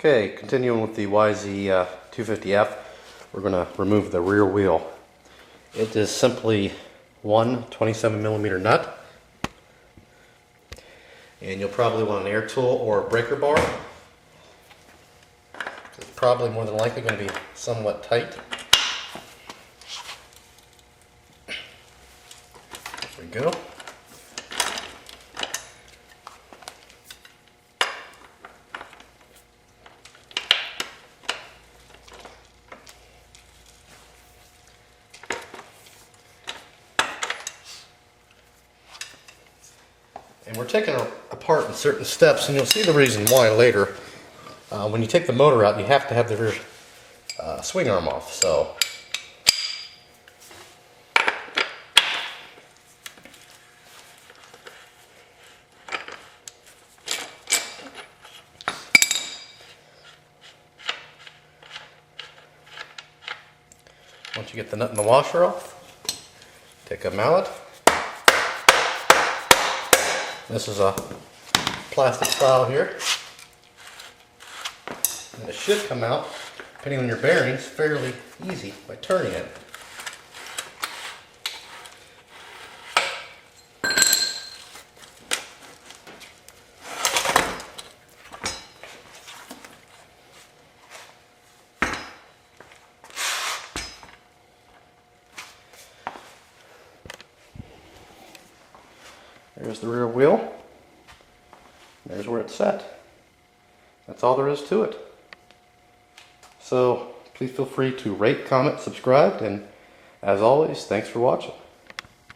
Okay, continuing with the YZ250F, we're going to remove the rear wheel. It is simply one 27mm nut, and you'll probably want an air tool or a breaker bar. It's probably more than likely going to be somewhat tight. There we go. And we're taking it apart in certain steps, and you'll see the reason why later. When you take the motor out, you have to have the rear swing arm off. So once you get the nut and the washer off, take a mallet. This is a plastic style here, and it should come out, depending on your bearings, fairly easy by turning it. There's the rear wheel. There's where it's set. That's all there is to it. So please feel free to rate, comment, subscribe, and as always, thanks for watching.